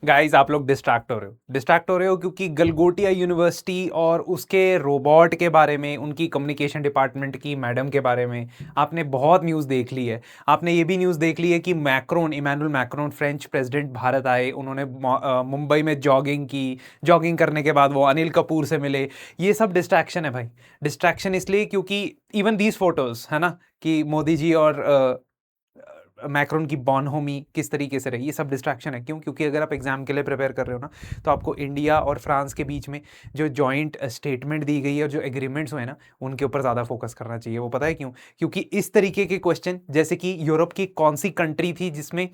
Guys आप लोग distract हो रहे हो क्योंकि गलगोटिया यूनिवर्सिटी और उसके रोबोट के बारे में, उनकी कम्युनिकेशन डिपार्टमेंट की मैडम के बारे में आपने बहुत न्यूज़ देख ली है। आपने ये भी न्यूज़ देख ली है कि Emmanuel Macron French president Bharat आए, उन्होंने मुंबई में जॉगिंग की। जॉगिंग करने के बाद वो अनिल कपूर से मिले। ये सब डिस्ट्रैक्शन है भाई। डिस्ट्रैक्शन इसलिए क्योंकि इवन दीज फोटोज है ना, कि मोदी जी और मैक्रोन की बॉनहोमी किस तरीके से रही, ये सब डिस्ट्रैक्शन है। क्यों? क्योंकि अगर आप एग्जाम के लिए प्रिपेयर कर रहे हो ना, तो आपको इंडिया और फ्रांस के बीच में जो जॉइंट स्टेटमेंट दी गई है और जो एग्रीमेंट्स हुए ना, उनके ऊपर ज़्यादा फोकस करना चाहिए। वो पता है क्यों? क्योंकि इस तरीके के क्वेश्चन, जैसे कि यूरोप की कौन सी कंट्री थी जिसमें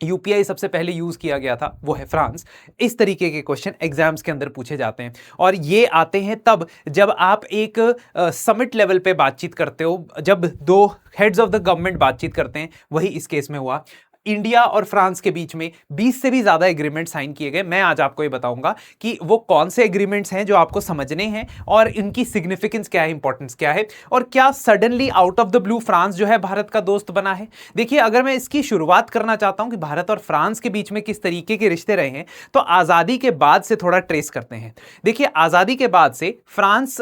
यूपीआई सबसे पहले यूज किया गया था, वो है फ्रांस। इस तरीके के क्वेश्चन एग्जाम्स के अंदर पूछे जाते हैं और ये आते हैं तब जब आप एक समिट लेवल पे बातचीत करते हो, जब दो हेड्स ऑफ द गवर्नमेंट बातचीत करते हैं। वही इस केस में हुआ। इंडिया और फ्रांस के बीच में 20 से भी ज्यादा एग्रीमेंट साइन किए गए। मैं आज आपको ये बताऊंगा कि वो कौन से एग्रीमेंट्स हैं जो आपको समझने हैं और इनकी सिग्निफिकेंस क्या है, इंपॉर्टेंस क्या है, और क्या suddenly out of the blue France जो है भारत का दोस्त बना है। देखिए, अगर मैं इसकी शुरुआत करना चाहता हूं कि भारत और फ्रांस के बीच में किस तरीके के रिश्ते रहे हैं, तो आजादी के बाद से थोड़ा ट्रेस करते हैं। देखिए, आजादी के बाद से फ्रांस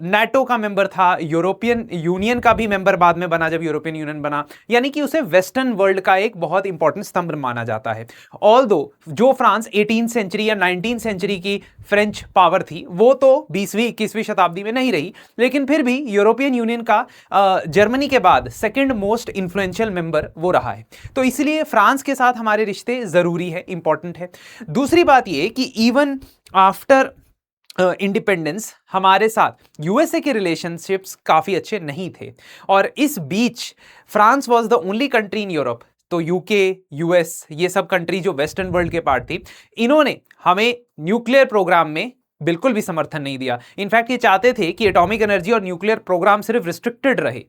नाटो का मेंबर था, यूरोपियन यूनियन का भी मेंबर बाद में बना जब यूरोपियन यूनियन बना, यानी कि उसे वेस्टर्न वर्ल्ड का एक बहुत इंपॉर्टेंट स्तंभ माना जाता है। ऑल्दो जो फ्रांस 18th सेंचुरी या 19th सेंचुरी की फ्रेंच पावर थी, वो तो 20वीं 21वीं शताब्दी में नहीं रही, लेकिन फिर भी यूरोपियन यूनियन का जर्मनी के बाद सेकंड मोस्ट इंफ्लुएंशियल मेंबर वो रहा है। तो इसलिए फ्रांस के साथ हमारे रिश्ते जरूरी है, इंपॉर्टेंट है। दूसरी बात ये कि इवन आफ्टर इंडिपेंडेंस हमारे साथ यूएसए के रिलेशनशिप्स काफी अच्छे नहीं थे, और इस बीच France was the only country in Europe, तो यूके, यूएस, ये सब कंट्री जो वेस्टर्न वर्ल्ड के पार्ट थी, इन्होंने हमें न्यूक्लियर प्रोग्राम में बिल्कुल भी समर्थन नहीं दिया। इनफैक्ट ये चाहते थे कि एटॉमिक एनर्जी और न्यूक्लियर प्रोग्राम सिर्फ रिस्ट्रिक्टेड रहे।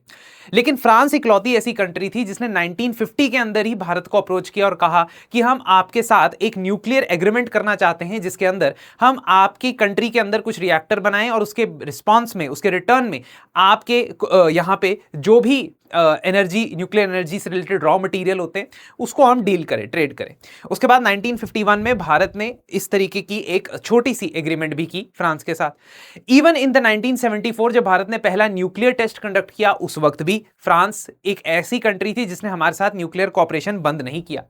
लेकिन फ्रांस इकलौती ऐसी कंट्री थी जिसने 1950 के अंदर ही भारत को अप्रोच किया और कहा कि हम आपके साथ एक न्यूक्लियर एग्रीमेंट करना चाहते हैं, जिसके अंदर हम आपकी कंट्री के अंदर कुछ रिएक्टर बनाएं और उसके रिस्पॉन्स में, उसके रिटर्न में आपके यहां पे जो भी एनर्जी, न्यूक्लियर एनर्जी से रिलेटेड रॉ मटेरियल होते हैं, उसको हम डील करें, ट्रेड करें। उसके बाद 1951 में भारत ने इस तरीके की एक छोटी सी एग्रीमेंट भी की फ्रांस के साथ। इवन इन द 1974 जब भारत ने पहला न्यूक्लियर टेस्ट कंडक्ट किया, उस वक्त भी फ्रांस एक ऐसी कंट्री थी जिसने हमारे साथ न्यूक्लियर कॉपरेशन बंद नहीं किया।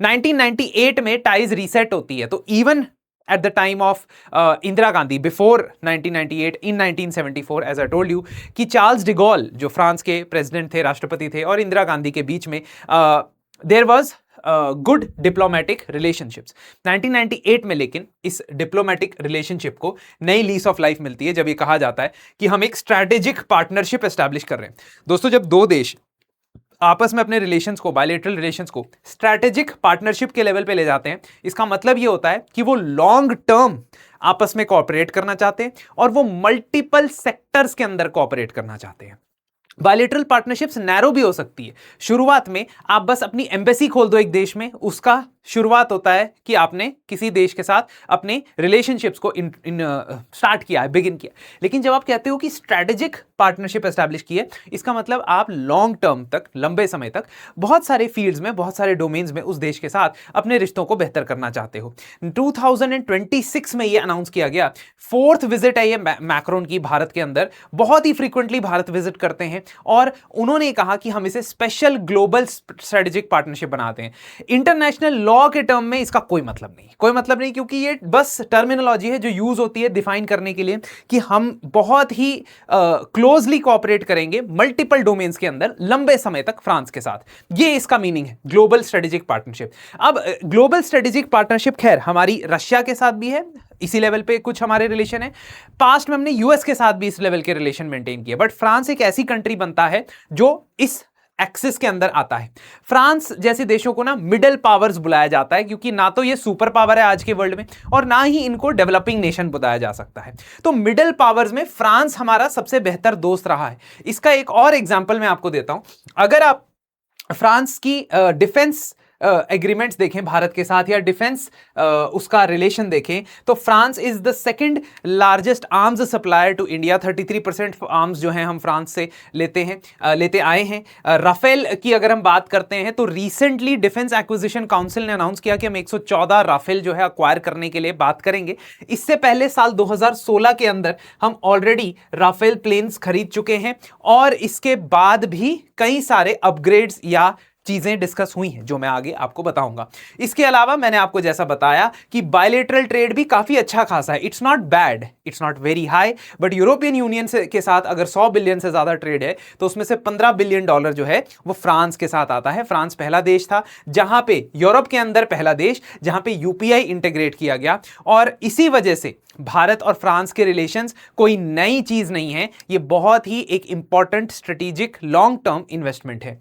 1998 में टाइज रीसेट होती है, तो even at the time of Indira Gandhi, before 1998, in 1974, as I told you, कि चार्ल्स डिगॉल जो फ्रांस के प्रेसिडेंट थे, राष्ट्रपति थे, और इंदिरा गांधी के बीच में there was good diplomatic relationships. 1998 में लेकिन इस डिप्लोमेटिक रिलेशनशिप को नई लीज ऑफ लाइफ मिलती है, जब ये कहा जाता है कि हम एक स्ट्रैटेजिक पार्टनरशिप एस्टैब्लिश कर रहे हैं। दोस्तों, जब दो देश आपस में अपने रिलेशंस को, बायलैटरल रिलेशंस को स्ट्रैटेजिक पार्टनरशिप के लेवल पे ले जाते हैं, इसका मतलब ये होता है कि वो लॉन्ग टर्म आपस में कोऑपरेट करना चाहते हैं और वो मल्टीपल सेक्टर्स के अंदर कोऑपरेट करना चाहते हैं। बायलैटरल पार्टनरशिप्स नैरो भी हो सकती है। शुरुआत में आप बस अपनी एम्बेसी खोल दो एक देश में, उसका शुरुआत होता है कि आपने किसी देश के साथ अपने रिलेशनशिप्स को स्टार्ट किया है, बिगिन किया। लेकिन जब आप कहते हो कि स्ट्रैटेजिक पार्टनरशिप एस्टैब्लिश की है, इसका मतलब आप लॉन्ग टर्म तक, लंबे समय तक बहुत सारे फील्ड्स में, बहुत सारे डोमेन्स में उस देश के साथ अपने रिश्तों को बेहतर करना चाहते हो। 2026 में यह अनाउंस किया गया। 4th विजिट है ये मैक्रोन की भारत के अंदर। बहुत ही फ्रीक्वेंटली भारत विजिट करते हैं और उन्होंने कहा कि हम इसे स्पेशल ग्लोबल स्ट्रेटेजिक पार्टनरशिप बनाते हैं। इंटरनेशनल लॉ के टर्म में इसका कोई मतलब नहीं, कोई मतलब नहीं, क्योंकि ये बस टर्मिनोलॉजी है जो यूज होती है डिफाइन करने के लिए कि हम बहुत ही क्लोजली कोऑपरेट करेंगे मल्टीपल डोमेन्स के अंदर लंबे समय तक फ्रांस के साथ। ये इसका मीनिंग है ग्लोबल स्ट्रेटेजिक पार्टनरशिप। अब ग्लोबल स्ट्रेटेजिक पार्टनरशिप खैर हमारी रशिया के साथ भी है, इसी लेवल पे कुछ हमारे रिलेशन है। पास्ट में हमने यूएस के साथ भी इस लेवल के रिलेशन मेंटेन किए, बट फ्रांस एक ऐसी कंट्री बनता है जो इस एक्सिस के अंदर आता है। फ्रांस जैसे देशों को ना मिडिल पावर्स बुलाया जाता है, क्योंकि ना तो ये सुपर पावर है आज के वर्ल्ड में और ना ही इनको डेवलपिंग नेशन बताया जा सकता है। तो मिडिल पावर्स में फ्रांस हमारा सबसे बेहतर दोस्त रहा है। इसका एक और एग्जांपल मैं आपको देता हूं। अगर आप फ्रांस की डिफेंस एग्रीमेंट्स देखें भारत के साथ या डिफेंस उसका रिलेशन देखें तो France is the second largest arms supplier to India. 33% arms जो हैं हम फ्रांस से लेते आए हैं। राफेल की अगर हम बात करते हैं तो रिसेंटली डिफेंस एक्विजिशन काउंसिल ने अनाउंस किया कि हम 114 राफेल जो है अक्वायर करने के लिए बात करेंगे। इससे पहले साल 2016 के अंदर हम ऑलरेडी राफेल प्लेन्स खरीद चुके हैं और इसके बाद भी कई सारे अपग्रेड्स या चीजें डिस्कस हुई हैं जो मैं आगे आपको बताऊंगा। इसके अलावा मैंने आपको जैसा बताया कि बायलेटरल ट्रेड भी काफी अच्छा खासा है। It's not bad, it's not very high, but European union के साथ अगर 100 बिलियन से ज्यादा ट्रेड है तो उसमें से $15 बिलियन जो है वो फ्रांस के साथ आता है। फ्रांस पहला देश था जहां पे, यूरोप के अंदर पहला देश जहां पे यूपीआई इंटीग्रेट किया गया और इसी वजह से भारत और फ्रांस के रिलेशंस कोई नई चीज नहीं है, ये बहुत ही एक important strategic long term investment है।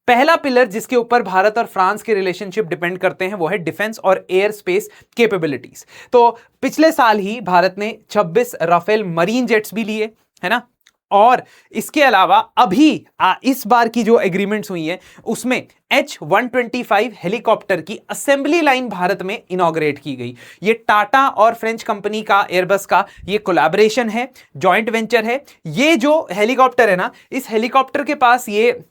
पहला पिलर जिसके ऊपर भारत और फ्रांस के रिलेशनशिप डिपेंड करते हैं वो है डिफेंस और एयर स्पेस कैपेबिलिटीज। तो पिछले साल ही भारत ने 26 राफेल मरीन जेट्स भी लिए, है ना, और इसके अलावा अभी इस बार की जो एग्रीमेंट्स हुई है उसमें H-125 हेलीकॉप्टर की असेंबली लाइन भारत में इनॉग्रेट की गई। ये टाटा और फ्रेंच कंपनी का, एयरबस का ये कोलैबोरेशन है, जॉइंट वेंचर है। ये जो हेलीकॉप्टर है ना, इस हेलीकॉप्टर के पास ये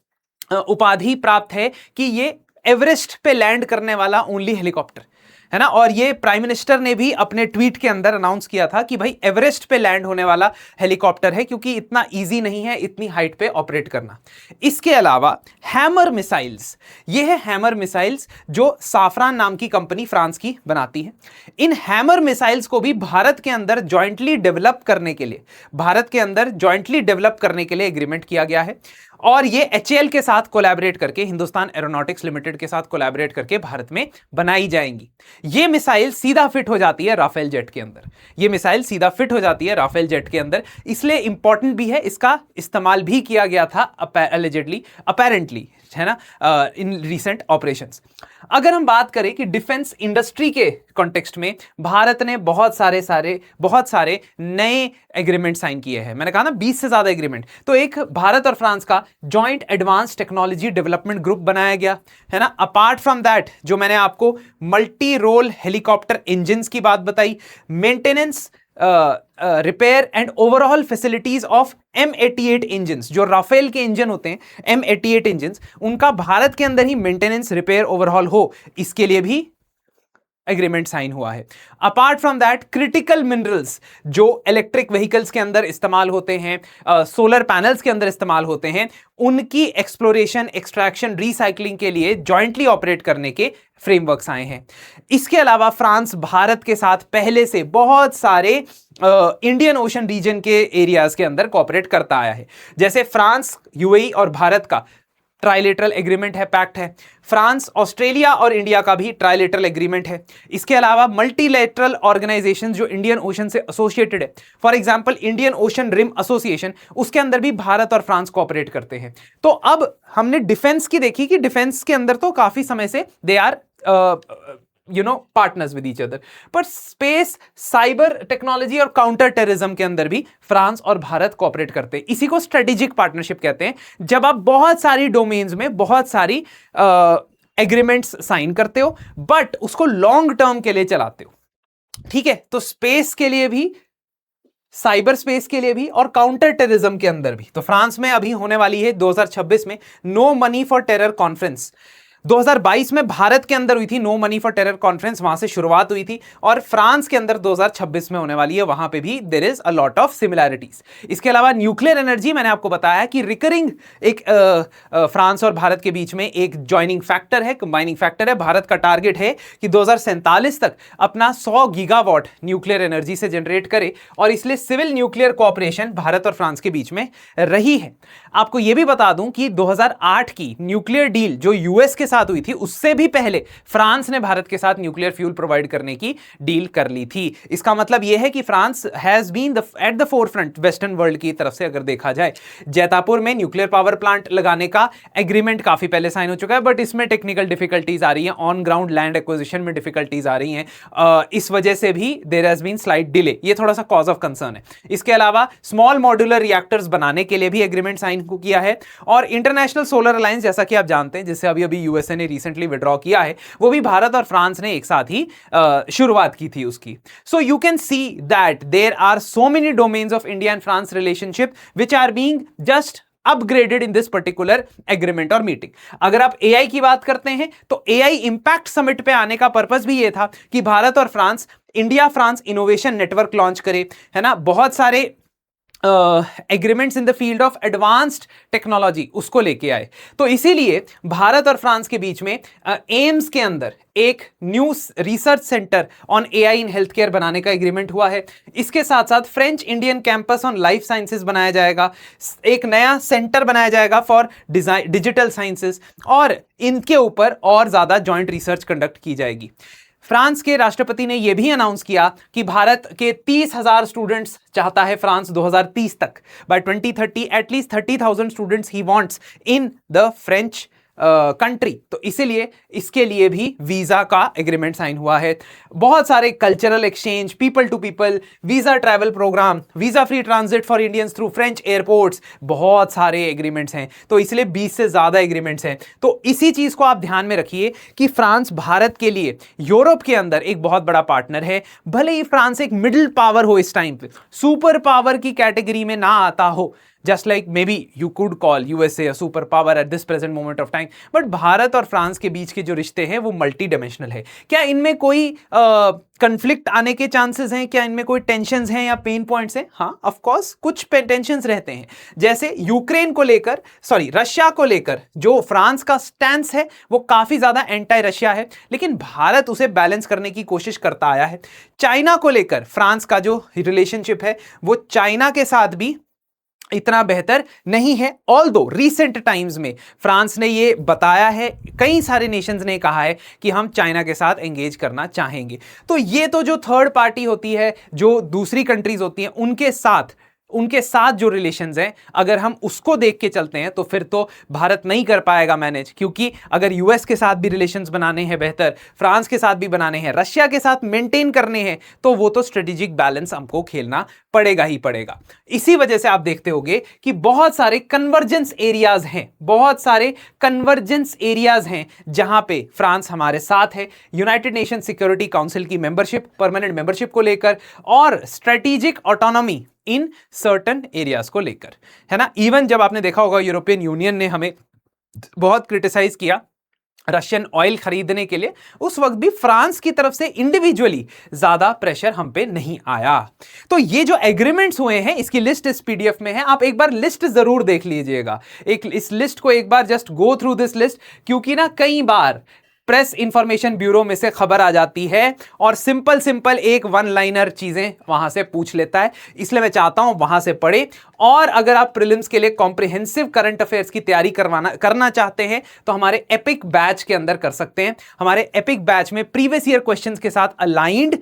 उपाधि प्राप्त है कि ये एवरेस्ट पे लैंड करने वाला ओनली हेलीकॉप्टर है ना। और ये प्राइम मिनिस्टर ने भी अपने ट्वीट के अंदर अनाउंस किया था कि भाई एवरेस्ट पे लैंड होने वाला हेलीकॉप्टर है, क्योंकि इतना इजी नहीं है इतनी हाइट पे ऑपरेट करना। इसके अलावा हैमर मिसाइल्स, ये है हैमर मिसाइल्स जो साफरान नाम की कंपनी फ्रांस की बनाती है। इन हैमर मिसाइल्स को भी भारत के अंदर जॉइंटली डेवलप करने के लिए एग्रीमेंट किया गया है और ये HAL के साथ कोलैबोरेट करके, हिंदुस्तान एरोनॉटिक्स लिमिटेड के साथ कोलैबोरेट करके भारत में बनाई जाएंगी। ये मिसाइल सीधा फिट हो जाती है राफेल जेट के अंदर, इसलिए इंपॉर्टेंट भी है, इसका इस्तेमाल भी किया गया था अपेरेंटली, है ना, इन रिसेंट ऑपरेशंस। अगर हम बात करें कि डिफेंस इंडस्ट्री के कॉन्टेक्स्ट में भारत ने बहुत सारे नए एग्रीमेंट साइन किए हैं। मैंने कहा ना 20 से ज्यादा एग्रीमेंट। तो एक भारत और फ्रांस का joint advance technology development group बनाया गया है ना। अपार्ट फ्रॉम दैट, जो मैंने आपको मल्टी रोल हेलीकॉप्टर इंजन्स की बात बताई, maintenance, repair and overall facilities of M88 engines, जो राफेल के इंजन होते हैं M88 इंजन्स, उनका भारत के अंदर ही मेंटेनेंस, रिपेयर, ओवरऑल हो, इसके लिए भी एग्रीमेंट साइन हुआ है। Apart from that, critical minerals जो इलेक्ट्रिक व्हीकल्स के अंदर इस्तेमाल होते हैं, सोलर पैनल्स के अंदर इस्तेमाल होते हैं, उनकी एक्सप्लोरेशन, एक्सट्रैक्शन, रिसाइकलिंग के लिए जॉइंटली ऑपरेट करने के फ्रेमवर्क्स आए हैं। इसके अलावा फ्रांस भारत के साथ पहले से बहुत सारे इंडियन ओशन रीजन के एरियाज के अंदर कोऑपरेट करता आया है। जैसे फ्रांस, UAE और भारत का ट्राइलेटरल एग्रीमेंट है, पैक्ट है। फ्रांस, ऑस्ट्रेलिया और इंडिया का भी ट्राइलेटरल एग्रीमेंट है। इसके अलावा मल्टीलेटरल ऑर्गेनाइजेशन जो इंडियन ओशन से एसोसिएटेड है, for example Indian Ocean Rim Association, उसके अंदर भी भारत और फ्रांस कोऑपरेट करते हैं। तो अब हमने डिफेंस की देखी कि डिफेंस के अंदर तो काफी समय से they are partners with each other, पर स्पेस, साइबर टेक्नोलॉजी और काउंटर टेररिज्म के अंदर भी फ्रांस और भारत कोऑपरेट करते हैं। इसी को स्ट्रेटेजिक पार्टनरशिप कहते हैं, जब आप बहुत सारी डोमेन्स में बहुत सारी एग्रीमेंट्स साइन करते हो बट उसको लॉन्ग टर्म के लिए चलाते हो। ठीक है, तो स्पेस के लिए भी, साइबर स्पेस के लिए भी और काउंटर टेररिज्म के अंदर भी। तो फ्रांस में अभी होने वाली है 2026 में no money for terror conference. 2022 में भारत के अंदर हुई थी no money for terror conference, वहां से शुरुआत हुई थी, और फ्रांस के अंदर 2026 में होने वाली है, वहां पे भी there is a lot of similarities. इसके अलावा न्यूक्लियर एनर्जी, मैंने आपको बताया कि रिकरिंग एक फ्रांस और भारत के बीच में एक ज्वाइनिंग फैक्टर है, कंबाइनिंग फैक्टर है। भारत का टारगेट है कि 2047 तक अपना 100 गीगावाट न्यूक्लियर एनर्जी से जनरेट करे, और इसलिए सिविल न्यूक्लियर कोऑपरेशन भारत और फ्रांस के बीच में रही है। आपको यह भी बता दूं कि 2008 की न्यूक्लियर डील जो यूएस के साथ हुई थी, उससे भी पहले फ्रांस ने भारत के साथ न्यूक्लियर फ्यूल प्रोवाइड करने की डील कर ली थी। इसका मतलब यह है कि France has been at the forefront western world की तरफ से। अगर देखा जाए, जैतापुर में न्यूक्लियर पावर प्लांट लगाने का एग्रीमेंट काफी पहले साइन हो चुका है, बट इसमें टेक्निकल डिफिकल्टीज आ रही हैं, ऑन ग्राउंड लैंड एक्विजिशन में डिफिकल्टीज आ रही हैं, इस वजह से भी there has been slight delay. ये थोड़ा सा कॉज ऑफ कंसर्न है। इसके अलावा स्मॉल मॉड्यूलर रिएक्टर्स बनाने के लिए भी एग्रीमेंट साइन किया है, और इंटरनेशनल सोलर अलायंस, जैसा कि आप जानते हैं, जिससे अभी अभी यूएसए ने रिसेंटली विड्रॉ किया है, वो भी भारत और फ्रांस ने एक साथ ही शुरुआत की थी उसकी। So you can see that there are so many domains of India and France relationship which are being just upgraded in this particular agreement और मीटिंग। अगर आप एआई की बात करते हैं तो एआई इंपैक्ट समिट पे आने का पर्पस भी ये था कि भारत और France India France innovation network launch करे, है ना, बहुत सारे agreements in the field of advanced technology उसको लेके आए। तो इसीलिए भारत और फ्रांस के बीच में एम्स के अंदर एक new research centre on AI in health care बनाने का एग्रीमेंट हुआ है। इसके साथ साथ French Indian campus on life sciences बनाया जाएगा, एक नया सेंटर बनाया जाएगा फॉर डिजिटल साइंसेज, और इनके ऊपर और ज्यादा जॉइंट रिसर्च कंडक्ट की जाएगी। फ्रांस के राष्ट्रपति ने यह भी अनाउंस किया कि भारत के 30,000 स्टूडेंट्स चाहता है फ्रांस 2030 तक, बाय 2030 एटलीस्ट 30,000 स्टूडेंट्स ही wants in the French country. तो इसीलिए इसके लिए भी वीजा का एग्रीमेंट साइन हुआ है। बहुत सारे cultural exchange, people to people, visa travel program, visa free transit for Indians through French airports, बहुत सारे एग्रीमेंट्स हैं। तो इसलिए 20 से ज्यादा एग्रीमेंट्स हैं। तो इसी चीज को आप ध्यान में रखिए कि फ्रांस भारत के लिए यूरोप के अंदर एक बहुत बड़ा पार्टनर है। भले ही फ्रांस एक मिडिल पावर हो, इस टाइम पे सुपर पावर की कैटेगरी में ना आता हो, just like maybe you could call USA a superpower at this present moment of time, but Bharat और फ्रांस के बीच के जो रिश्ते हैं वो मल्टी डायमेंशनल है। क्या इनमें कोई कंफ्लिक्ट आने के चांसेस हैं? क्या इनमें कोई टेंशंस हैं या पेन पॉइंट्स हैं? हाँ, ऑफ कोर्स कुछ टेंशंस रहते हैं। जैसे यूक्रेन को लेकर, रशिया को लेकर जो फ्रांस का स्टैंस है वो काफी ज्यादा एंटी रशिया है, लेकिन भारत उसे बैलेंस करने की कोशिश करता आया है। चाइना को लेकर फ्रांस का जो रिलेशनशिप है वो चाइना के साथ भी इतना बेहतर नहीं है। ऑल्दो रिसेंट टाइम्स में फ्रांस ने ये बताया है, कई सारे नेशंस ने कहा है कि हम चाइना के साथ एंगेज करना चाहेंगे। तो ये तो जो थर्ड पार्टी होती है, जो दूसरी कंट्रीज होती हैं, उनके साथ जो रिलेशंस हैं, अगर हम उसको देख के चलते हैं तो फिर तो भारत नहीं कर पाएगा मैनेज, क्योंकि अगर यूएस के साथ भी रिलेशंस बनाने हैं बेहतर, फ्रांस के साथ भी बनाने हैं, रशिया के साथ मेंटेन करने हैं, तो वो तो स्ट्रेटेजिक बैलेंस हमको खेलना पड़ेगा ही पड़ेगा। इसी वजह से आप देखते होंगे कि बहुत सारे कन्वर्जेंस एरियाज हैं जहां पे फ्रांस हमारे साथ है, यूनाइटेड नेशन सिक्योरिटी काउंसिल की मेंबरशिप, परमानेंट मेंबरशिप को लेकर, और strategic autonomy in certain areas को लेकर, है ना। इवन जब आपने देखा होगा यूरोपियन यूनियन ने हमें बहुत क्रिटिसाइज किया रशियन ऑयल खरीदने के लिए, उस वक्त भी फ्रांस की तरफ से इंडिविजुअली ज्यादा प्रेशर हम पे नहीं आया। तो ये जो एग्रीमेंट्स हुए हैं इसकी लिस्ट इस पीडीएफ में है, आप एक बार लिस्ट जरूर देख लीजिएगा। इस लिस्ट को एक बार just go through this list, क्योंकि ना कई बार प्रेस इंफॉर्मेशन ब्यूरो में से खबर आ जाती है और सिंपल एक वन लाइनर चीजें वहां से पूछ लेता है, इसलिए मैं चाहता हूं वहां से पढ़े। और अगर आप प्रीलिम्स के लिए कॉम्प्रिहेंसिव करंट अफेयर्स की तैयारी करना चाहते हैं तो हमारे एपिक बैच के अंदर कर सकते हैं। हमारे एपिक बैच में प्रीवियस ईयर क्वेश्चंस के साथ अलाइंड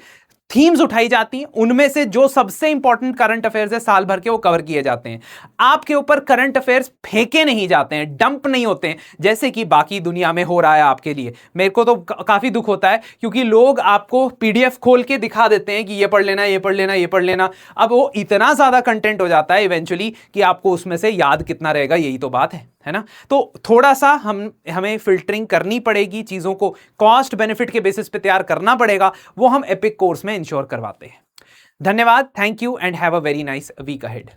थीम्स उठाई जाती हैं, उनमें से जो सबसे इंपॉर्टेंट करंट अफेयर्स है साल भर के, वो कवर किए जाते हैं। आपके ऊपर करंट अफेयर्स फेंके नहीं जाते हैं, डंप नहीं होते हैं, जैसे कि बाकी दुनिया में हो रहा है आपके लिए। मेरे को तो काफी दुख होता है, क्योंकि लोग आपको पीडीएफ खोल के दिखा देते हैं कि ये पढ़ लेना, ये पढ़ लेना, ये पढ़ लेना। अब वो इतना ज्यादा कंटेंट हो जाता है इवेंचुअली कि आपको उसमें से याद कितना रहेगा, यही तो बात है ना। तो थोड़ा सा हमें फिल्टरिंग करनी पड़ेगी, चीजों को कॉस्ट बेनिफिट के बेसिस पे तैयार करना पड़ेगा, वो हम एपिक कोर्स में इंश्योर करवाते हैं। धन्यवाद, thank you and have a very nice week ahead.